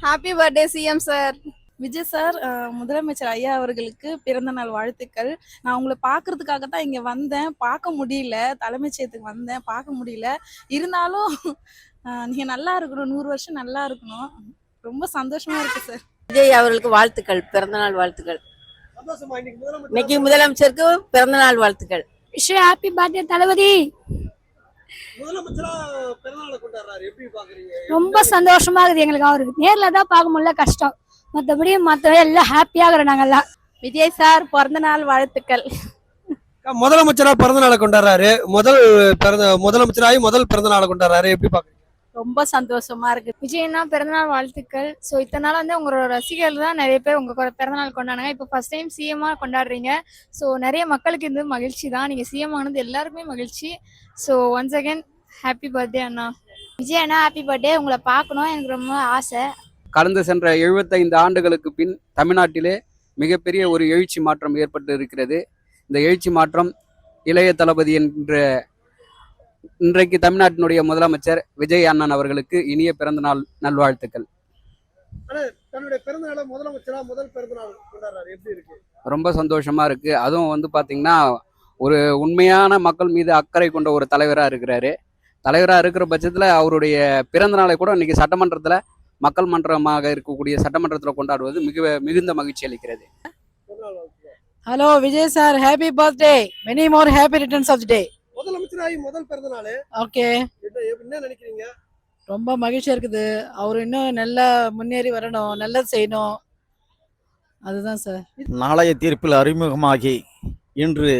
Happy birthday CM sir. Vijay sir, முதலமைச்சர் ஐயா அவர்களுக்கு பிறந்த நாள் வாழ்த்துக்கள். நான் உங்களை பார்க்கறதுக்காக தான் இங்கே வந்தேன். பார்க்க முடியல, தலைமைச் செயலகத்துக்கு வந்தேன், பார்க்க முடியல. இருந்தாலும் நீங்கள் நல்லா இருக்கணும், 100 வருஷம் நல்லா இருக்கணும். ரொம்ப சந்தோஷமா இருக்கு சார். விஜய் அவர்களுக்கு வாழ்த்துக்கள், பிறந்தநாள் வாழ்த்துக்கள். இன்னைக்கு முதலமைச்சருக்கு பிறந்தநாள் வாழ்த்துக்கள். விஷயம் ஹாப்பி பர்த்டே தளபதி. ரொம்ப சந்தோஷமா இருக்குது எங்களுக்கு. அவருக்கு நேர்ல தான் பார்க்க முடியல, கஷ்டம். மற்றபடி எல்லாம் ஹாப்பியாக நாங்கெல்லாம். விஜய் சார் பிறந்த நாள் வாழ்த்துக்கள். முதலமைச்சரா பிறந்த நாளை கொண்டாடுறாரு. முதலமைச்சராகி முதல் பிறந்த நாளை கொண்டாடுறாரு. எப்படி பாக்குறீங்க? ரொம்ப சந்தோஷமா இருக்கு. விஜய்னா பிறந்தநாள் வாழ்த்துக்கள். ஸோ இத்தனை நாள் உங்களோட ரசிகர்கள் தான் நிறைய பேர் உங்க பிறந்தநாள் கொண்டாடுங்க. இப்போ ஃபர்ஸ்ட் டைம் சிஎம்மா கொண்டாடுறீங்க. ஸோ நிறைய மக்களுக்கு இது மகிழ்ச்சி தான். நீங்க சிஎம் ஆனது எல்லாருக்குமே மகிழ்ச்சி. So once again happy birthday அண்ணா. விஜய் அண்ணா ஹாப்பி பர்த்டே. உங்களை பார்க்கணும் எனக்கு ரொம்ப ஆசை. கடந்து சென்ற 75 ஆண்டுகளுக்கு பின் தமிழ்நாட்டிலே மிகப்பெரிய ஒரு எழுச்சி மாற்றம் ஏற்பட்டு இருக்கிறது. இந்த எழுச்சி மாற்றம் இளைய தளபதி என்ற இன்றைக்கு தமிழ்நாட்டினுடைய முதலமைச்சர் விஜய் அண்ணன் அவர்களுக்கு இனிய பிறந்த நாள் நல்வாழ்த்துக்கள். ரொம்ப சந்தோஷமா இருக்கு. அதுவும் பாத்தீங்கன்னா ஒரு உண்மையான மக்கள் மீது அக்கறை கொண்ட ஒரு தலைவராக இருக்கிறாரு. தலைவராக இருக்கிற பட்சத்தில் அவருடைய பிறந்த நாளை கூட இன்னைக்கு சட்டமன்றத்தில் மக்கள் மன்றமாக இருக்கக்கூடிய சட்டமன்றத்தில் கொண்டாடுவது மிகுந்த மகிழ்ச்சி அளிக்கிறது. Hello Vijay sir, happy birthday. Many more happy returns of the day. முதலமைச்சராகி முதல் பிறந்த நாள். ஓகே, என்ன நினைக்கிறீங்க? ரொம்ப மகிழ்ச்சியா இருக்குது. அவர் இன்னும் நல்லா முன்னேறி வரணும், நல்லது செய்யணும். அதுதான் சார். நாளைய தீர்ப்பில் அறிமுகமாகி இன்று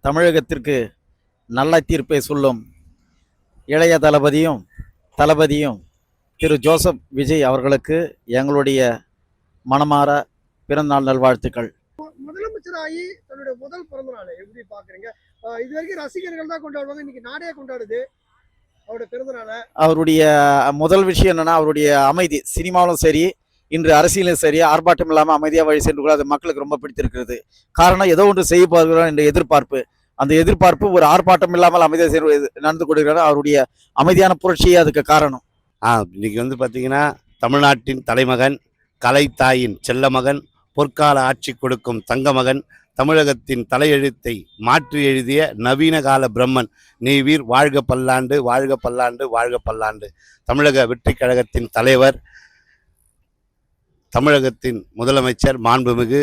தமிழகத்திற்கு நல்ல தீர்ப்பை சொல்லும் இளைய தளபதியும் திரு ஜோசப் விஜய் அவர்களுக்கு எங்களுடைய மனமாற பிறந்தநாள் நல்வாழ்த்துக்கள். முதலமைச்சராகி தன்னுடைய முதல் பிறந்த நாள் எப்படி பாக்குறீங்க? இது வரைக்கும் ரசிகர்கள் தான் கொண்டாடுவாங்க, இன்னைக்கு நாடே கொண்டாடுது அவருடைய பிறந்த நாளை. அவருடைய முதல் விஷயம் என்னன்னா அவருடைய அமைதி. சினிமாவிலும் சரி, இன்று அரசியலும் சரி, ஆர்ப்பாட்டம் இல்லாமல் அமைதியாக வழி சென்று கூட அது மக்களுக்கு ரொம்ப பிடித்திருக்கிறது. காரணம், ஏதோ ஒன்று செய்ய போகிறோம் என்ற எதிர்பார்ப்பு. அந்த எதிர்பார்ப்பு ஒரு ஆர்ப்பாட்டம் இல்லாமல் அமைதியாக நடந்து கொண்டிருக்கிறார். அவருடைய அமைதியான புரட்சியே அதுக்கு காரணம். இன்னைக்கு பார்த்தீங்கன்னா தமிழ்நாட்டின் தலைமகன், கலைத்தாயின் செல்ல மகன், பொற்கால ஆட்சி கொடுக்கும் தங்க மகன், தமிழகத்தின் தலையெழுத்தை மாற்றி எழுதிய நவீன கால பிரம்மன், நீ வீர் வாழ்க பல்லாண்டு, வாழ்க பல்லாண்டு, வாழ்க பல்லாண்டு. தமிழக வெற்றி கழகத்தின் தலைவர், தமிழகத்தின் முதலமைச்சர் மாண்புமிகு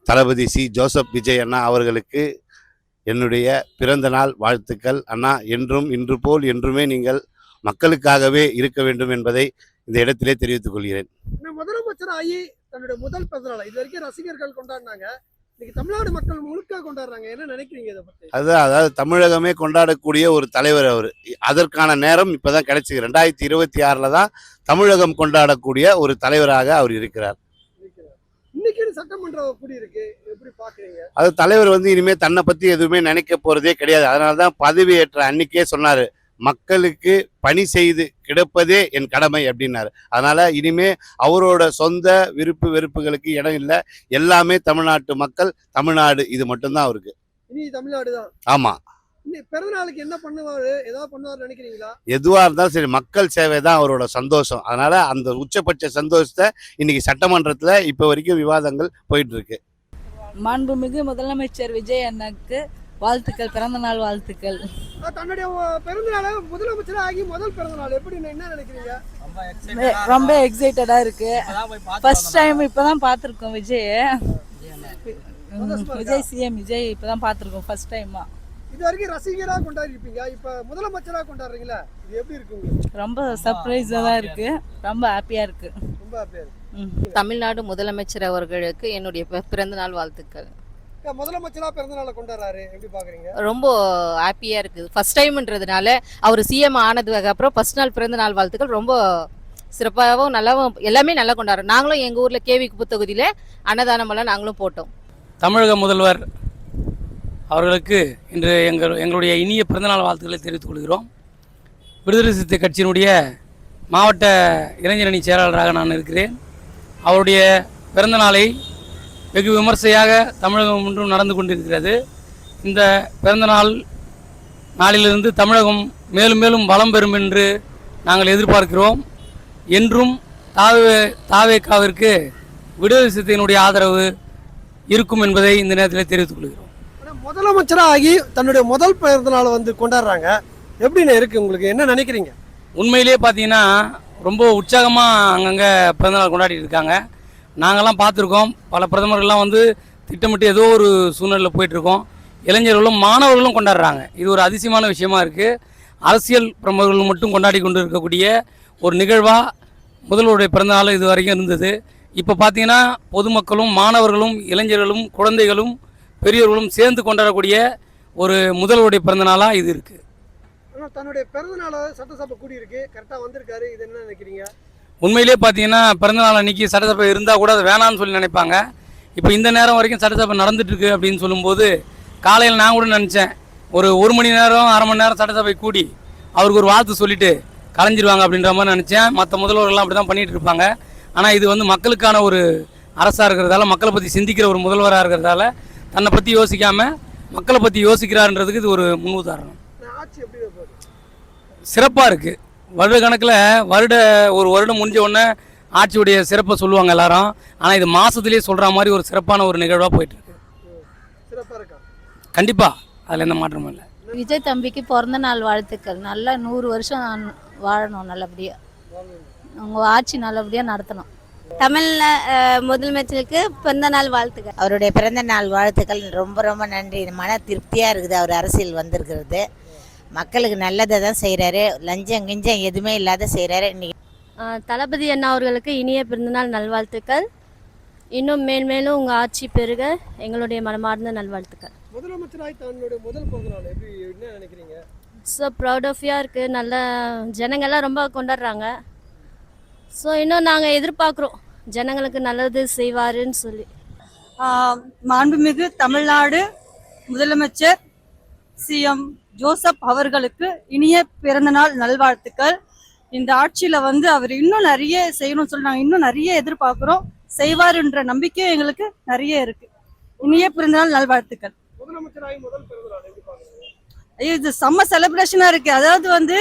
தளபதி சி ஜோசப் விஜய் அண்ணா அவர்களுக்கு என்னுடைய பிறந்த நாள் வாழ்த்துக்கள். அண்ணா, என்றும் இன்று போல் என்றுமே நீங்கள் மக்களுக்காகவே இருக்க வேண்டும் என்பதை இந்த இடத்திலே தெரிவித்துக் கொள்கிறேன். முதலமைச்சர் ஆகி தன்னுடைய முதல் பிறந்த நாள் இது வரைக்கும் ரசிகர்கள் கொண்டாடினாங்க, இன்னைக்கு தமிழ்நாடு மக்கள் முழுக்க கொண்டாடுறாங்க. என்ன நினைக்கிறீங்க இதை பத்தி? அதாவது தமிழகமே கொண்டாடக்கூடிய ஒரு தலைவர் அவர். அதற்கான நேரம் இப்பதான் கிடைச்சிருக்கு. 2026 தான் தமிழகம் கொண்டாடக்கூடிய ஒரு தலைவராக அவர் இருக்கிறார். இன்னைக்கு சட்டமன்றம் எப்படி இருக்கு, எப்படி பாக்குறீங்க? அது தலைவர் இனிமே தன்னை பத்தி எதுவுமே நினைக்க போறதே கிடையாது. அதனாலதான் பதவியேற்ற அன்னைக்கே சொன்னாரு, மக்களுக்கு பணி செய்து கிடப்பதே என் கடமை அப்படின்னாரு. அதனால இனிமே அவரோட சொந்த விருப்பு வெறுப்புகளுக்கு இடம் இல்லை. எல்லாமே தமிழ்நாட்டு மக்கள், தமிழ்நாடு, இது மட்டும்தான் அவருக்கு. இனி தமிழ்நாடு தான். ஆமா. பிறந்த நாளுக்கு என்ன பண்ணுவாரு, ஏதாவது பண்ணுவாரு நினைக்கிறீங்களா? எதுவா இருந்தாலும் சரி, மக்கள் சேவை தான் அவரோட சந்தோஷம். அதனால அந்த உச்சபட்ச சந்தோஷத்தை இன்னைக்கு சட்டமன்றத்துல இப்ப வரைக்கும் விவாதங்கள் போயிட்டு இருக்கு. மாண்புமிகு முதலமைச்சர் விஜய் அண்ணாக்கு வாழ்த்துக்கள், பிறந்த நாள் வாழ்த்துக்கள். தன்னுடைய பிறந்த நாள் முதலமைச்சர் ஆகி முதல் பிறந்த நாள் எப்படி, என்ன நினைக்கிறீங்க? ரொம்ப எக்ஸைட்டடா இருக்கு. ஃபர்ஸ்ட் டைம் இப்பதான் பாத்திருக்கோம் விஜய் சிஎம் விஜய் இப்பதான் பாத்திருக்கோம் ஃபர்ஸ்ட் டைமா. இது வரைக்கும் ரசிகரா கொண்டாடி இருப்பீங்க, இப்ப முதலமைச்சரா கொண்டாடுறீங்களா? இது எப்படி இருக்கு? ரொம்ப சர்ப்ரைஸா தான் இருக்கு, ரொம்ப ஹாப்பியா இருக்கு. ரொம்ப ஹாப்பியா இருக்கு. தமிழ்நாடு முதலமைச்சர் அவர்களுக்கு என்னுடைய பிறந்த நாள் வாழ்த்துக்கள். முதலமைச்சரா பிறந்த நாளை கொண்டாடுறாரு, எப்படி பாக்குறீங்க? ரொம்ப ஹாப்பியா இருக்குது. ஃபர்ஸ்ட் டைம்ன்றதுனால அவர் சிஎம் ஆனதுக்கு அப்புறம் ஃபர்ஸ்ட் நாள் பிறந்த நாள் வாழ்த்துக்கள். ரொம்ப சிறப்பாகவும் நல்லாவும் எல்லாமே நல்லா கொண்டாடுறோம். நாங்களும் எங்க ஊர்ல கேவி குப்பு தொகுதியில அன்னதானம் எல்லாம் நாங்களும் போட்டோம். தமிழக முதல்வர் அவர்களுக்கு இன்று எங்களுடைய இனிய பிறந்தநாள் வாழ்த்துக்களை தெரிவித்துக் கொள்கிறோம். விடுதலை சிறுத்தை கட்சியினுடைய மாவட்ட இளைஞரணி செயலாளராக நான் இருக்கிறேன். அவருடைய பிறந்த நாளை வெகு விமர்சையாக தமிழகம் ஒன்றும் நடந்து கொண்டிருக்கிறது. இந்த பிறந்த நாளிலிருந்து தமிழகம் மேலும் மேலும் வளம் பெறும் என்று நாங்கள் எதிர்பார்க்கிறோம். என்றும் தாவேக்காவிற்கு விடுதலை சிறுத்தையினுடைய ஆதரவு இருக்கும் என்பதை இந்த நேரத்தில் தெரிவித்துக் கொள்கிறோம். ஆனா முதலமைச்சராக ஆகி தன்னுடைய முதல் பிறந்த நாளை வந்து கொண்டாடுறாங்க. எப்படின்னு இருக்கு உங்களுக்கு, என்ன நினைக்கிறீங்க? உண்மையிலேயே பார்த்தீங்கன்னா ரொம்ப உற்சாகமாக அங்கங்கே பிறந்தநாள் கொண்டாடிட்டு இருக்காங்க. நாங்கள்லாம் பார்த்துருக்கோம், பல பிரதமர்கள்லாம் வந்து திட்டமிட்டு ஏதோ ஒரு சூழ்நிலையில் போயிட்டுருக்கோம். இளைஞர்களும் மாணவர்களும் கொண்டாடுறாங்க. இது ஒரு அதிசயமான விஷயமா இருக்குது. அரசியல் பிரமுகர்கள் மட்டும் கொண்டாடி கொண்டு இருக்கக்கூடிய ஒரு நிகழ்வாக முதல்வருடைய பிறந்தநாள் இது வரைக்கும் இருந்தது. இப்போ பார்த்தீங்கன்னா பொதுமக்களும் மாணவர்களும் இளைஞர்களும் குழந்தைகளும் பெரியவர்களும் சேர்ந்து கொண்டாடக்கூடிய ஒரு முதல்வருடைய பிறந்தநாளாக இது இருக்குது. ஆனால் தன்னுடைய பிறந்த நாளை சட்டசபை கூடியிருக்கு, கரெக்டாக வந்திருக்காரு, இது என்ன நினைக்கிறீங்க? உண்மையிலே பார்த்தீங்கன்னா பிறந்தநாள் அன்றைக்கி சட்டசபை இருந்தால் கூட அது வேணான்னு சொல்லி நினைப்பாங்க. இப்போ இந்த நேரம் வரைக்கும் சட்டசபை நடந்துட்டுருக்கு அப்படின்னு சொல்லும்போது காலையில் நான் கூட நினச்சேன், ஒரு மணி நேரம் அரை மணி நேரம் சட்டசபை கூடி அவருக்கு ஒரு வாழ்த்து சொல்லிட்டு கலைஞ்சிருவாங்க அப்படின்ற மாதிரி நினச்சேன். மற்ற முதல்வர்கள்லாம் அப்படி தான் பண்ணிகிட்டு இருப்பாங்க. ஆனால் இது வந்து மக்களுக்கான ஒரு அரசாக இருக்கிறதால, மக்களை பற்றி சிந்திக்கிற ஒரு முதல்வராக இருக்கிறதால, தன்னை பற்றி யோசிக்காமல் மக்களை பற்றி யோசிக்கிறாருன்றதுக்கு இது ஒரு முன் உதாரணம். ஆட்சி எப்படி போகுது? சிறப்பாக இருக்குது. வருட கணக்கில் ஒரு வருடம் முடிஞ்ச உடனே ஆட்சியுடைய சிறப்பை சொல்லுவாங்க எல்லாரும். ஆனால் இது மாதத்துலேயே சொல்கிற மாதிரி ஒரு சிறப்பான ஒரு நிகழ்வாக போயிட்டுருக்கு. சிறப்பாக இருக்கா? கண்டிப்பாக, அதில் எந்த மாற்றமும் இல்லை. விஜய் தம்பிக்கு பிறந்த நாள் வாழ்த்துக்கள். நல்லா 100 வருஷம் வாழணும், நல்லபடியாக உங்கள் ஆட்சி நல்லபடியாக நடத்தணும். தமிழ் முதலமைச்சருக்கு பிறந்த நாள் வாழ்த்துக்கள். அவருடைய பிறந்த நாள் வாழ்த்துக்கள். ரொம்ப ரொம்ப நன்றி. மன திருப்தியாக இருக்குது அவர் அரசியல் வந்திருக்கிறது. மக்களுக்கு நல்லதை தான் செய்கிறாரு. லஞ்சம் கிஞ்சம் எதுவுமே இல்லாத செய்கிறாரு. இன்னைக்கு தளபதி அண்ணா அவர்களுக்கு இனிய பிறந்தநாள் நல்வாழ்த்துக்கள். இன்னும் மேன்மேலும் உங்கள் ஆட்சி பெருக எங்களுடைய மனமார்ந்த நல்வாழ்த்துக்கள். முதலமைச்சராக தன்னுடைய முதல் பிறந்த நாள் எப்படி, என்ன நினைக்கிறீங்க? ஸோ ப்ரௌட் ஆஃப் யூ இருக்குது. நல்ல ஜனங்கள்லாம் ரொம்ப கொண்டாடுறாங்க. ஸோ இன்னும் நாங்கள் எதிர்பார்க்குறோம் ஜனங்களுக்கு நல்லது செய்வாருன்னு சொல்லி. மாண்புமிகு தமிழ்நாடு முதலமைச்சர் சிஎம் ஜோசப் அவர்களுக்கு இனிய பிறந்தநாள் நல்வாழ்த்துக்கள். இந்த ஆட்சியில் வந்து அவர் இன்னும் நிறைய செய்யணும்னு சொல்லி நாங்கள் இன்னும் நிறைய எதிர்பார்க்குறோம். செய்வாருன்ற நம்பிக்கை எங்களுக்கு நிறைய இருக்கு. இனிய பிறந்தநாள் நல்வாழ்த்துக்கள். முதலமைச்சராகி முதல் பிறந்த நாள் எப்படி பாக்குறீங்க? ஐயோ, இது செம்ம செலிப்ரேஷனா இருக்கு. அதாவது வந்து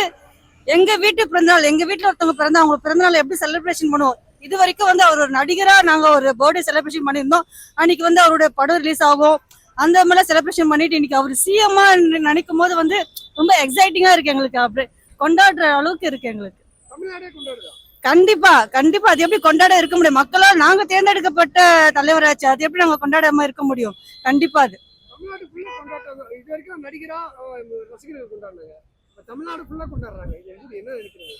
எங்க வீட்டு பிறந்தநாள், எங்க வீட்டுல ஒருத்தவங்க பிறந்தா அவங்க பிறந்தநாள் எப்படி செலிப்ரேஷன் பண்ணுவோம். இது வரைக்கும் வந்து அவர் ஒரு நடிகரா நாங்க ஒரு பர்த்டே செலிப்ரேஷன் பண்ணியிருந்தோம். அன்னைக்கு வந்து அவருடைய படம் ரிலீஸ் ஆகும், அந்த மாதிரிலாம் செலிப்ரேஷன் பண்ணிட்டு இன்னைக்கு அவர் சிஎம்மா நினைக்கும் போது வந்து ரொம்ப எக்ஸைட்டிங்கா இருக்கு எங்களுக்கு. அப்படி கொண்டாடுற அளவுக்கு இருக்கு எங்களுக்கு. தமிழ்நாடே கொண்டாடுதா? கண்டிப்பா கண்டிப்பா. அது எப்படி கொண்டாட இருக்க முடியும்? மக்களால் நாங்க தேர்ந்தெடுக்கப்பட்ட தலைவராச்சு, அது எப்படி நாங்க கொண்டாடாம இருக்க முடியும்? கண்டிப்பா அது தமிழ்நாடு ஃபுல்லா கொண்டாடுறாங்க. இது வரைக்கும் நடிகரா ரசிகர்கள் கொண்டாடுறாங்க, தமிழ்நாடு ஃபுல்லா கொண்டாடுறாங்க. இது என்ன நினைக்கிறீங்க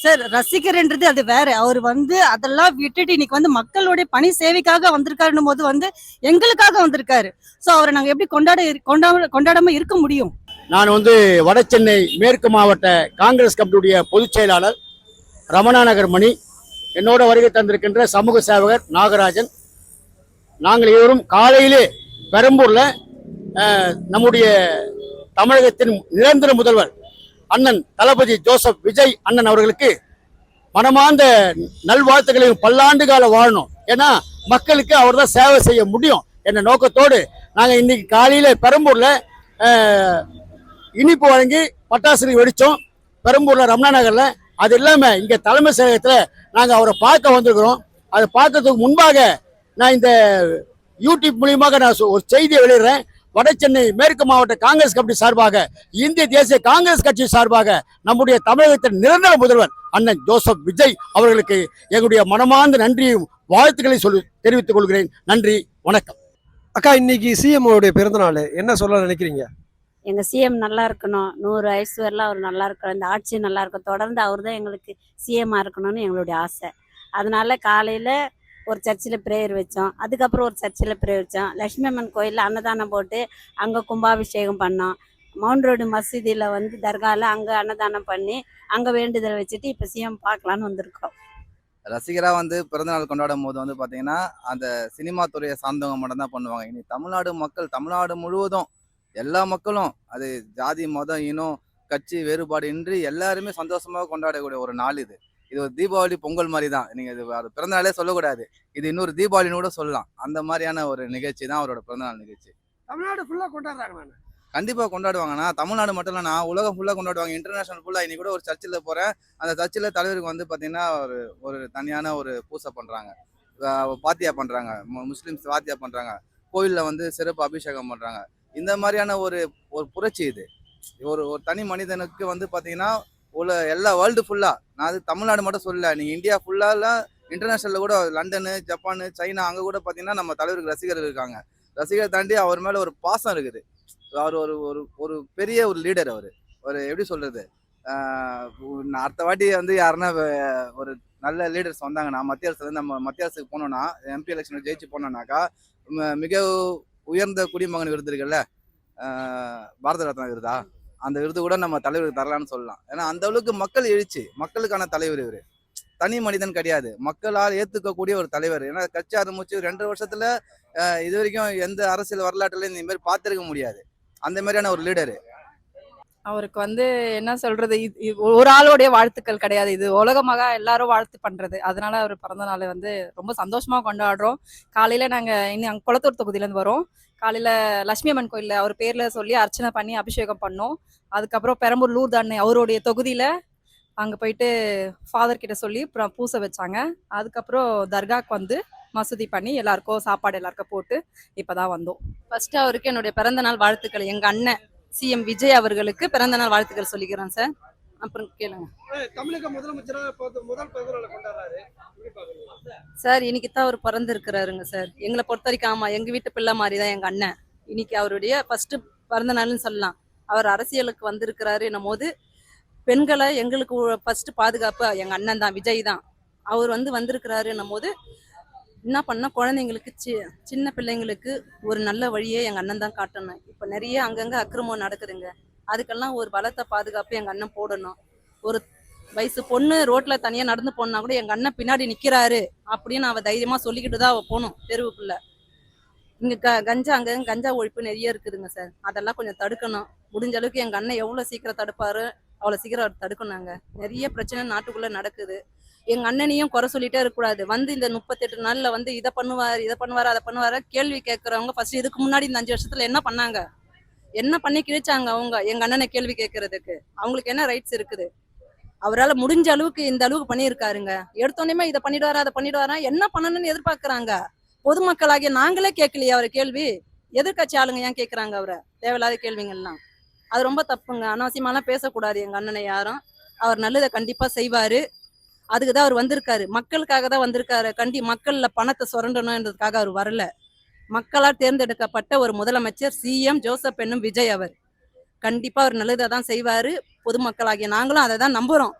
சார்? ரசிகர்ன்றது அது வேற. அவர் வந்து அதெல்லாம் விட்டுட்டு இன்னைக்கு வந்து மக்களுடைய பணி சேவைக்காக வந்திருக்காருன்னும் போது வந்து எங்களுக்காக வந்திருக்காரு. ஸோ அவரை நாங்க எப்படி கொண்டாடாம இருக்க முடியும்? நான் வந்து வட சென்னை மேற்கு மாவட்ட காங்கிரஸ் கமிட்டியுடைய பொதுச் செயலாளர் ரமணாநகர் மணி. என்னோட வருகை தந்திருக்கின்ற சமூக சேவகர் நாகராஜன். நாங்கள் இருவரும் காலையிலே பெரம்பூர்ல நம்முடைய தமிழகத்தின் நிரந்தர முதல்வர் அண்ணன் தளபதி ஜோசப் விஜய் அண்ணன் அவர்களுக்கு மனமார்ந்த நல்வாழ்த்துக்களையும் பல்லாண்டு கால வாழணும், ஏன்னா மக்களுக்கு அவர் தான் சேவை செய்ய முடியும் என்ற நோக்கத்தோடு நாங்கள் இன்னைக்கு காலையில பெரம்பூர்ல இனிப்பு வழங்கி பட்டாசு வெடிச்சோம். பெரம்பூர்ல ரமணா நகர்ல. அது இல்லாம இங்க தலைமை செயலகத்துல நாங்க அவரை பார்க்க வந்திருக்கிறோம். அதை பார்க்கறதுக்கு முன்பாக நான் இந்த யூடியூப் மூலியமாக நான் ஒரு செய்தியை வெளியிடுறேன். வட சென்னை மேற்கு மாவட்ட காங்கிரஸ் கமிட்டி சார்பாக, இந்திய தேசிய காங்கிரஸ் கட்சி சார்பாக நம்முடைய தமிழகத்தின் நிரந்தர முதல்வர் அண்ணன் ஜோசப் விஜய் அவர்களுக்கு எங்களுடைய மனமார்ந்த நன்றியும் வாழ்த்துக்களை தெரிவித்துக் கொள்கிறேன். நன்றி, வணக்கம். அக்கா, இன்னைக்கு சிஎம் உடைய பிறந்த நாள், என்ன சொல்ல நினைக்கிறீங்க? எங்கள் சிஎம் நல்லா இருக்கணும், 100 வயசு வரலாம் அவர் நல்லா இருக்கணும், இந்த ஆட்சி நல்லா இருக்கும், தொடர்ந்து அவர் தான் எங்களுக்கு சிஎம்மாக இருக்கணும்னு எங்களுடைய ஆசை. அதனால காலையில் ஒரு சர்ச்சில் ப்ரேயர் வச்சோம், அதுக்கப்புறம் ஒரு சர்ச்சில் ப்ரேயர் வச்சோம், லட்சுமி அம்மன் கோயிலில் அன்னதானம் போட்டு அங்கே கும்பாபிஷேகம் பண்ணோம். மவுண்ட் ரோடு மசூதியில் வந்து தர்காவில் அங்கே அன்னதானம் பண்ணி அங்கே வேண்டுதல் வச்சுட்டு இப்போ சிஎம் பார்க்கலான்னு வந்திருக்கோம். ரசிகராக வந்து பிறந்தநாள் கொண்டாடும் போது வந்து பார்த்தீங்கன்னா அந்த சினிமா துறையை சார்ந்தவங்க மட்டும்தான் பண்ணுவாங்க. இனி தமிழ்நாடு மக்கள், தமிழ்நாடு முழுவதும் எல்லா மக்களும், அது ஜாதி மதம் இனம் கட்சி வேறுபாடு இன்றி எல்லாருமே சந்தோஷமாக கொண்டாடக்கூடிய ஒரு நாள் இது. இது ஒரு தீபாவளி பொங்கல் மாதிரி தான். நீங்கள் இது அது பிறந்தநாளே சொல்லக்கூடாது, இது இன்னொரு தீபாவளின்னு கூட சொல்லலாம். அந்த மாதிரியான ஒரு நிகழ்ச்சி தான் அவரோட பிறந்தநாள் நிகழ்ச்சி. தமிழ்நாடு ஃபுல்லாக கொண்டாடுறாங்க. கண்டிப்பாக கொண்டாடுவாங்கன்னா தமிழ்நாடு மட்டும் இல்லைனா உலகம் ஃபுல்லாக கொண்டாடுவாங்க, இன்டர்நேஷனல் ஃபுல்லாக. இன்னைக்கு கூட ஒரு சர்ச்சில் போகிறேன், அந்த சர்ச்சில் தலைவருக்கு வந்து பார்த்தீங்கன்னா ஒரு ஒரு தனியான ஒரு பூசை பண்ணுறாங்க, பாத்தியா பண்ணுறாங்க, முஸ்லீம்ஸ் வாத்தியா பண்ணுறாங்க, கோயிலில் வந்து சிறப்பு அபிஷேகம் பண்ணுறாங்க. இந்த மாதிரியான ஒரு ஒரு புரட்சி இது. ஒரு ஒரு தனி மனிதனுக்கு வந்து பார்த்தீங்கன்னா எல்லா வேர்ல்டு ஃபுல்லாக, நான் அது தமிழ்நாடு மட்டும் சொல்லலை, நீங்கள் இந்தியா ஃபுல்லாக இன்டர்நேஷனலில் கூட லண்டனு, ஜப்பானு, சைனா அங்கே கூட பார்த்தீங்கன்னா நம்ம தலைவருக்கு ரசிகர்கள் இருக்காங்க. ரசிகர் தாண்டி அவர் மேலே ஒரு பாசம் இருக்குது. அவர் ஒரு ஒரு ஒரு பெரிய ஒரு லீடர். அவர் ஒரு எப்படி சொல்கிறது, அடுத்த வாட்டி வந்து யாருன்னா ஒரு நல்ல லீடர்ஸ் வந்தாங்கன்னா மத்திய அரசுலேருந்து நம்ம மத்திய அரசுக்கு போனோன்னா, எம்பி எலெக்ஷனில் ஜெயிச்சு போனோம்னாக்கா மிக உயர்ந்த குடிமகன் விருது இருக்குல்ல, பாரத ரத்னா விருதா, அந்த விருது கூட நம்ம தலைவருக்கு தரலான்னு சொல்லலாம். ஏன்னா அந்த அளவுக்கு மக்கள் எழுச்சி, மக்களுக்கான தலைவர் இவர். தனி மனிதன் கிடையாது, மக்களால் ஏற்றுக்கக்கூடிய ஒரு தலைவர். ஏன்னா கட்சி ஆரம்பிச்சு 2 வருஷத்துல இது வரைக்கும் எந்த அரசியல் வரலாற்றுல இந்த மாதிரி பார்த்துருக்க முடியாது, அந்த மாதிரியான ஒரு லீடரு. அவருக்கு வந்து என்ன சொல்றது, ஒரு ஆளுடைய வாழ்த்துக்கள் கிடையாது, இது உலகமாக எல்லாரும் வாழ்த்து பண்றது. அதனால அவர் பிறந்த நாளை வந்து ரொம்ப சந்தோஷமா கொண்டாடுறோம். காலையில நாங்க இன்னும் குளத்தூர் தொகுதியிலேருந்து வரோம். காலையில லட்சுமி அம்மன் கோயில்ல அவர் பேர்ல சொல்லி அர்ச்சனை பண்ணி அபிஷேகம் பண்ணோம். அதுக்கப்புறம் பெரம்பூர் லூர்து அன்னை அவருடைய தொகுதியில அங்கே போயிட்டு ஃபாதர் கிட்ட சொல்லி அப்புறம் பூசை வச்சாங்க. அதுக்கப்புறம் தர்காக்கு வந்து மசூதி பண்ணி எல்லாருக்கும் சாப்பாடு எல்லாருக்கும் போட்டு இப்போதான் வந்தோம். ஃபர்ஸ்ட் அவருக்கு என்னுடைய பிறந்த நாள் வாழ்த்துக்கள். எங்கள் அண்ணன் சிஎம் விஜய் அவர்களுக்கு பிறந்த நாள் வாழ்த்துக்கள் சொல்லிக்கிறேன் சார். அப்புறம் கேளுங்க தமிழக முதலமைச்சராக முதல் பிறந்த நாளை கொண்டாடுறாரு, சார். இன்னைக்கு தான் அவர் பிறந்திருக்கிறாருங்க சார். எங்களை பொறுத்த வரைக்கும் ஆமாம், எங்கள் வீட்டு பிள்ளை மாதிரி தான் எங்கள் அண்ணன். இன்னைக்கு அவருடைய ஃபர்ஸ்ட் பிறந்த நாள்னு சொல்லலாம். அவர் அரசியலுக்கு வந்திருக்கிறாரு என்னும் போது பெண்களை எங்களுக்கு ஃபர்ஸ்ட் பாதுகாப்பு எங்கள் அண்ணன் தான், விஜய் தான். அவர் வந்திருக்கிறாரு என்னும் போது என்ன பண்ண குழந்தைங்களுக்கு சின்ன பிள்ளைங்களுக்கு ஒரு நல்ல வழியை எங்கள் அண்ணன் தான் காட்டணும். இப்போ நிறைய அங்கங்கே அக்கிரமம் நடக்குதுங்க, அதுக்கெல்லாம் ஒரு பலத்த பாதுகாப்பு எங்கள் அண்ணன் போடணும். ஒரு வயசு பொண்ணு ரோட்ல தனியாக நடந்து போனா கூட எங்கள் அண்ணன் பின்னாடி நிற்கிறாரு அப்படின்னு அவள் தைரியமாக சொல்லிக்கிட்டு தான் அவள் போகணும் தெருவுக்குள்ள. இங்கே கஞ்சா அங்கங்க கஞ்சா ஒழிப்பு நிறைய இருக்குதுங்க சார், அதெல்லாம் கொஞ்சம் தடுக்கணும். முடிஞ்ச அளவுக்கு எங்கள் அண்ணன் எவ்வளோ சீக்கிரம் தடுப்பாரு அவ்வளோ சீக்கிரம் அவர் தடுக்கணுங்க. நிறைய பிரச்சனை நாட்டுக்குள்ளே நடக்குது. எங்கள் அண்ணனையும் குறை சொல்லிட்டே இருக்கக்கூடாது. இந்த 38 நாளில் இதை பண்ணுவார் அதை பண்ணுவார் கேள்வி கேட்குறவங்க ஃபர்ஸ்ட் இதுக்கு முன்னாடி இந்த 5 வருஷத்துல என்ன பண்ணாங்க, என்ன பண்ணி கிழிச்சாங்க அவங்க எங்கள் அண்ணனை கேள்வி கேட்கறதுக்கு? அவங்களுக்கு என்ன ரைட்ஸ் இருக்குது? அவரால் முடிஞ்ச அளவுக்கு இந்த அளவுக்கு பண்ணியிருக்காருங்க. எடுத்தோன்னே இதை பண்ணிடுவாரா அதை பண்ணிடுவாரா, என்ன பண்ணணும்னு எதிர்பார்க்குறாங்க. பொதுமக்களாகிய நாங்களே கேட்கலையே அவர் கேள்வி, எதிர்கட்சி ஆளுங்க ஏன் கேட்குறாங்க அவரை தேவையில்லாத கேள்விங்கள்லாம்? அது ரொம்ப தப்புங்க. அனாவசியமாலாம் பேசக்கூடாது எங்கள் அண்ணனை யாரும். அவர் நல்லதை கண்டிப்பாக செய்வார். அதுக்கு தான் அவர் வந்திருக்காரு, மக்களுக்காக தான் வந்திருக்காரு. மக்களில் பணத்தை சுரண்டணுன்றதுக்காக அவர் வரல. மக்களால் தேர்ந்தெடுக்கப்பட்ட ஒரு முதலமைச்சர் சிஎம் ஜோசப் என்னும் விஜய். அவர் கண்டிப்பாக அவர் நல்லதை தான் செய்வார். பொதுமக்களாகிய நாங்களும் அதை தான் நம்புகிறோம்.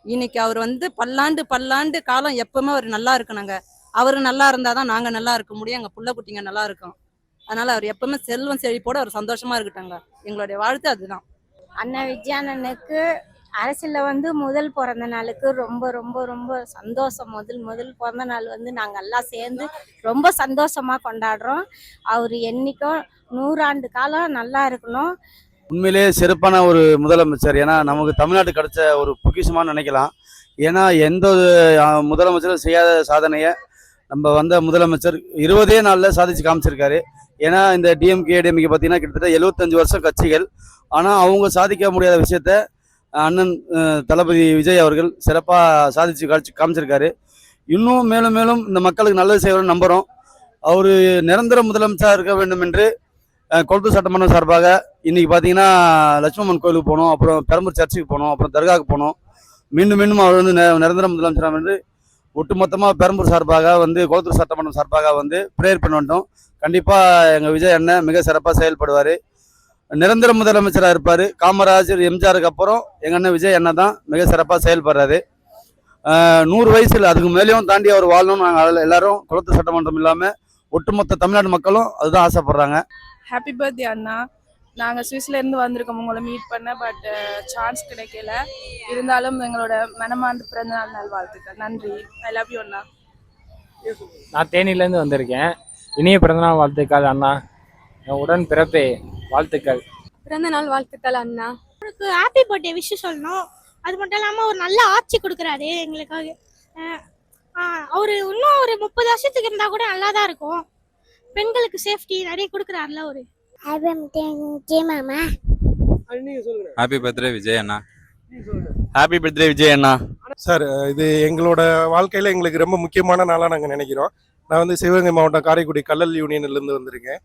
இன்னைக்கு அவர் பல்லாண்டு காலம் எப்பவுமே அவர் நல்லா இருக்கணுங்க. அவர் நல்லா இருந்தால் தான் நாங்கள் நல்லா இருக்க முடியும், எங்கள் புள்ள குட்டிங்க நல்லா இருக்கும். அதனால அவர் எப்பவுமே செல்வம் செழிப்போட அவர் சந்தோஷமா இருக்கட்டாங்க. எங்களுடைய வாழ்த்து அதுதான். அண்ணா விஜயானனுக்கு அரசியலில் முதல் பிறந்த நாளுக்கு ரொம்ப ரொம்ப ரொம்ப சந்தோஷம். முதல் பிறந்த நாள் நாங்கள் எல்லாம் சேர்ந்து ரொம்ப சந்தோஷமாக கொண்டாடுறோம். அவர் என்னைக்கும் 100 ஆண்டு காலம் நல்லா இருக்கணும். உண்மையிலே சிறப்பான ஒரு முதலமைச்சர். ஏன்னா நமக்கு தமிழ்நாடு கிடைச்ச ஒரு பொக்கிஷமாக நினைக்கலாம். ஏன்னா எந்த ஒரு முதலமைச்சரும் செய்யாத சாதனையை நம்ம முதலமைச்சர் 20 நாளில் சாதிச்சு காமிச்சிருக்காரு. ஏன்னா இந்த டிஎம்கே பார்த்தீங்கன்னா கிட்டத்தட்ட 75 வருஷம் கட்சிகள், ஆனால் அவங்க சாதிக்க முடியாத விஷயத்த அண்ணன் தளபதி விஜய் அவர்கள் சிறப்பாக சாதிச்சு காமிச்சிருக்காரு. இன்னும் மேலும் மேலும் இந்த மக்களுக்கு நல்லது செய்வார்னு நம்புகிறோம். அவர் நிரந்தர முதலமைச்சராக இருக்க வேண்டும் என்று கொளத்தூர் சட்டமன்றம் சார்பாக இன்னைக்கு பார்த்தீங்கன்னா லட்சுமி அம்மன் கோயிலுக்கு போனோம், அப்புறம் பெரம்பூர் சர்ச்சுக்கு போனோம், அப்புறம் தர்காவுக்கு போனோம். மீண்டும் அவர் நிரந்தர முதலமைச்சராக என்று ஒட்டுமொத்தமாக பெரம்பூர் சார்பாக கொளத்தூர் சட்டமன்றம் சார்பாக ப்ரேயர் பண்ண வந்துட்டோம். கண்டிப்பாக எங்கள் விஜய் அண்ணன் மிக சிறப்பாக செயல்படுவார், நிரந்தர முதலமைச்சராக இருப்பார். காமராஜர் எம்ஜிஆருக்கு அப்புறம் எங்கள் அண்ணன் விஜய் அண்ணன் தான் மிக சிறப்பாக செயல்படுறாரு. 100 வயசில் அதுக்கு மேலேயும் தாண்டி அவர் வாழணும்னு நாங்கள் எல்லாரும் கொளத்தூர் சட்டமன்றம் இல்லாமல் ஒட்டுமொத்த தமிழ்நாடு மக்களும் அதுதான் ஆசைப்படுறாங்க. ஹாப்பி பர்த்டே அண்ணா. நாங்கள் சுவிஸ்லேருந்து வந்திருக்கோம் உங்களை மீட் பண்ண, பட் சான்ஸ் கிடைக்கல. இருந்தாலும் எங்களோட மனமார்ந்த பிறந்தநாள் நல்வாழ்த்துக்கள். நன்றி. ஐ லவ் யூ அண்ணா. நான் தேனியிலேருந்து வந்திருக்கேன். இனிய பிறந்தநாள் வாழ்த்துக்கள் அண்ணா. என் உடன் பிறப்பே வாழ்த்துக்கள். பிறந்த நாள் வாழ்த்துக்கள் அண்ணா. அவருக்கு ஹாப்பி பர்த்டே விஷ் சொல்லணும். அது மட்டும் இல்லாமல் ஒரு நல்ல ஆட்சி கொடுக்குறாரு எங்களுக்காக. அவர் இன்னும் ஒரு 30 வருஷத்துக்கு இருந்தால் கூட நல்லா தான் இருக்கும். பெண்களுக்கு சேஃப்டி நிறைய கொடுக்குறாருல ஒரு. மாமா. நீங்க சொல்லுங்க. ஹாப்பி பர்த்டே விஜய் அண்ணா. நீங்க சொல்லுங்க. ஹாப்பி பர்த்டே விஜய் அண்ணா. சார் இது எங்களோட வாழ்க்கையில் எங்களுக்கு ரொம்ப முக்கியமான நாளாக நாங்கள் நினைக்கிறோம். நான் வந்து சிவகங்கை மாவட்டம் காரைக்குடி கல்லல் யூனியன்லேருந்து வந்திருக்கேன்.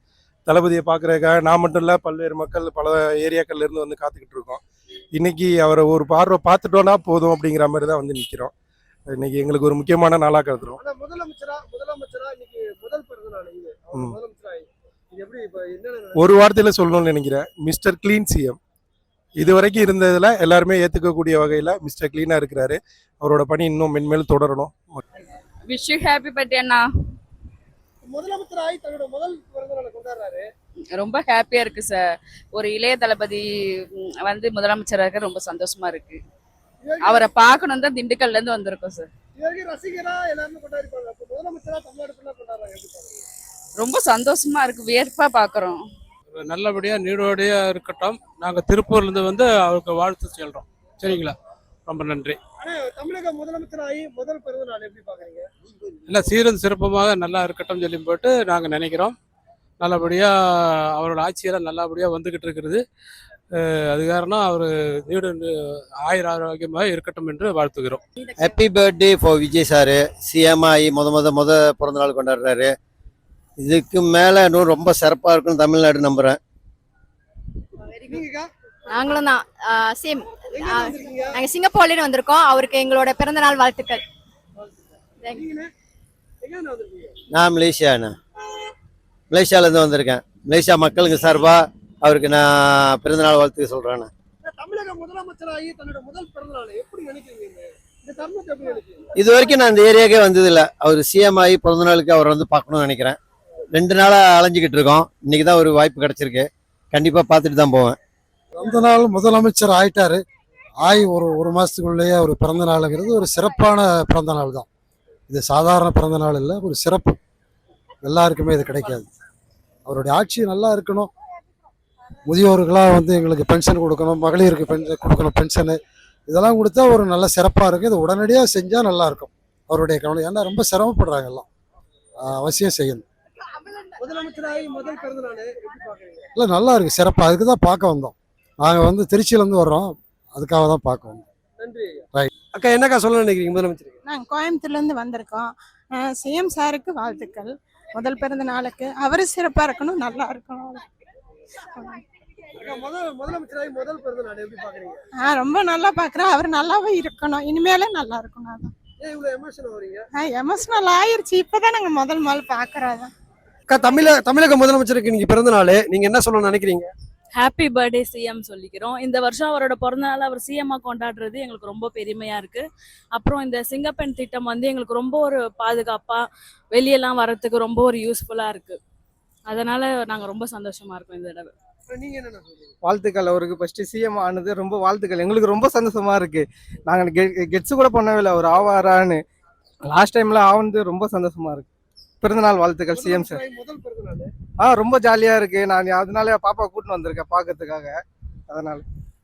தளபதியை பார்க்குறதுக்காக நான் மட்டும் இல்லை, பல்வேறு மக்கள் பல ஏரியாக்கள்லேருந்து வந்து காத்துக்கிட்டு இருக்கோம். இன்னைக்கு அவரை ஒரு பார்வை பார்த்துட்டோன்னா போதும் அப்படிங்கிற மாதிரி தான் வந்து நிற்கிறோம். இன்னைக்கு எங்களுக்கு ஒரு முக்கியமான நாளாக கருதுறோம். முதலமைச்சரா இன்னைக்கு முதல் பிறந்த நாள் இது. முதலமைச்சரா இது எப்படி இப்ப என்ன ஒரு வார்த்தையில் சொல்லணும்னு நினைக்கிறேன், மிஸ்டர் கிளீன் சிஎம். இது வரைக்கும் இருந்ததில் எல்லாருமே ஏற்றுக்கக்கூடிய வகையில் மிஸ்டர் கிளீனாக இருக்கிறாரு. அவரோட பணி இன்னும் மென்மேலும் தொடரணும். விஷ் யூ ஹாப்பி பர்த்டே அண்ணா. முதலமைச்சராய் தன்னோட முதல் பிறந்த நாளை கொண்டாடுறாரு. ரொம்ப ஹாப்பியா இருக்கு சார். ஒரு இளைய தளபதி வந்து முதலமைச்சராக இருக்க ரொம்ப சந்தோஷமா இருக்கு. அவரை பார்க்கணும் தான் திண்டுக்கல்ல இருந்து வந்திருக்கோம் சார். இதுவரைக்கும் ரசிகரா எல்லாருமே கொண்டாடிப்பாங்க. அப்ப முதலமைச்சரா தமிழ்நாடு ஃபுல்லா கொண்டாடுறாங்க. எப்படி பாக்குறீங்க? ரொம்ப சந்தோஷமா இருக்கு, வியப்பா பாக்குறோம். நல்லபடியாக நீடோடியாக இருக்கட்டும். நாங்கள் திருப்பூர்லேருந்து வந்து அவருக்கு வாழ்த்து சொல்கிறோம். சரிங்களா, ரொம்ப நன்றி. ஆனா தமிழக முதலமைச்சராகி முதல் பிறந்த நாள் எப்படி பாக்குறீங்க? இல்லை, சீரும் சிறப்புமாக நல்லா இருக்கட்டும் சொல்லி போட்டு நாங்கள் நினைக்கிறோம். நல்லபடியாக அவரோட ஆட்சியெல்லாம் நல்லபடியாக வந்துக்கிட்டு இருக்கிறது. அது காரணம் அவர் நீடு ஆயுர ஆரோக்கியமாக இருக்கட்டும் என்று வாழ்த்துகிறோம். Happy birthday for Vijay sir. CM ஆகி முத பிறந்த நாள் கொண்டாடுறாரு. இதுக்கு மேலே இன்னும் ரொம்ப சிறப்பாக இருக்குன்னு தமிழ்நாடு நம்புகிறேன். நீங்கக்கா நாங்களும் தான் சேம். எங்க வந்திருக்கீங்க? நாங்கள் சிங்கப்பூர்லேருந்து வந்திருக்கோம். அவருக்கு எங்களோட பிறந்தநாள் வாழ்த்துக்கள். நீங்கண்ணே எங்க வந்திருக்கீங்க? நான் மலேசியாவிலேருந்து வந்திருக்கேன். மலேசியா மக்களுக்கு சார்பாக அவருக்கு நான் பிறந்தநாள் வாழ்த்து சொல்கிறேன். தமிழக முதலமைச்சராகி தன்னோட முதல் பிறந்த நாள் எப்படி நினைக்கிறீங்க? இந்த தருணத்தை எப்படி நினைக்கிறீங்க? இது வரைக்கும் நான் இந்த ஏரியாவுக்கே வந்ததில்லை. அவர் சிஎம் ஆகி பிறந்த நாளுக்கு அவர் வந்து பார்க்கணும்னு நினைக்கிறேன். 2 நாளாக அலைஞ்சிக்கிட்டு இருக்கோம். இன்னைக்கு தான் ஒரு வாய்ப்பு கிடைச்சிருக்கு. கண்டிப்பாக பார்த்துட்டு தான் போவேன். பிறந்த நாள் முதலமைச்சர் ஆயிட்டாரு. ஒரு மாதத்துக்குள்ளேயே ஒரு பிறந்த நாளுங்கிறது ஒரு சிறப்பான பிறந்த நாள் தான். இது சாதாரண பிறந்த நாள் இல்லை, ஒரு சிறப்பு. எல்லாருக்குமே இது கிடைக்காது. அவருடைய ஆட்சி நல்லா இருக்கணும். முதியோர்களாக வந்து எங்களுக்கு பென்ஷன் கொடுக்கணும், மகளிருக்கு கொடுக்கணும் பென்ஷனு. இதெல்லாம் கொடுத்தா ஒரு நல்ல சிறப்பாக இருக்குது. இது உடனடியாக செஞ்சால் நல்லாயிருக்கும். அவருடைய கவனம், ஏன்னா ரொம்ப சிரமப்படுறாங்க எல்லாம். அவசியம் செய்யணும். முதலமைச்சராகி முதல் பிறந்த நாள் எப்படி பாக்குறீங்க? இல்லை, நல்லா இருக்குது, சிறப்பாக. அதுக்கு தான் பார்க்க வந்தோம். நாங்கள் வந்து திருச்சியிலேருந்து வர்றோம், அதுக்காக தான் பார்க்க வந்தோம். நன்றி. ரைட். அக்கா என்னக்கா சொல்ல நினைக்கிறீங்க முதலமைச்சருக்கு? நாங்கள் கோயம்புத்தூர்லேருந்து வந்திருக்கோம். சிஎம் சாருக்கு வாழ்த்துக்கள் முதல் பிறந்த நாளுக்கு. அவர் சிறப்பாக இருக்கணும், நல்லா இருக்கணும். அக்கா முதலமைச்சராகி முதல் பிறந்த நாள் எப்படி பாக்குறீங்க? ரொம்ப நல்லா பார்க்குறேன். அவர் நல்லாவே இருக்கணும், இனிமேலே நல்லா இருக்கணும். அதான் ஏன் இவ்வளவு எமோஷன் வரீங்க? எமோஷனல் ஆயிருச்சு. இப்போதான் நாங்கள் முதல் பார்க்குறோம். அக்கா தமிழக முதலமைச்சருக்கு இன்னைக்கு பிறந்த நாள், நீங்க என்ன சொல்லணும்னு நினைக்கிறீங்க? ஹாப்பி பர்த்டே சிஎம் சொல்லிக்கிறோம். இந்த வருஷம் அவரோட பிறந்த நாள் அவர் சிஎம்மா கொண்டாடுறது எங்களுக்கு ரொம்ப பெருமையா இருக்கு. அப்புறம் இந்த சிங்கப்பெண் திட்டம் வந்து எங்களுக்கு ரொம்ப ஒரு பாதுகாப்பா வெளியெல்லாம் வரத்துக்கு ரொம்ப ஒரு யூஸ்ஃபுல்லா இருக்கு. அதனால நாங்க ரொம்ப சந்தோஷமா இருக்கோம் இந்த தடவை. நீங்க என்ன சொல்றீங்க? வாழ்த்துக்கள். அவருக்கு ஃபர்ஸ்ட் சிஎம் ஆனது ரொம்ப வாழ்த்துக்கள். எங்களுக்கு ரொம்ப சந்தோஷமா இருக்கு. நாங்கள் கெட்ஸ் கூட பண்ணவே இல்லை, அவர் ஆவாரான்னு. லாஸ்ட் டைம்ல ஆனது ரொம்ப சந்தோஷமா இருக்கு. பிறந்தநாள் வாழ்த்துக்கள் சிஎம் சார். முதல் பிறந்த நாள் ரொம்ப ஜாலியா இருக்கு. நான் அதனால பாப்பா கூட்டின்னு வந்திருக்கேன் பார்க்கறதுக்காக. அதனால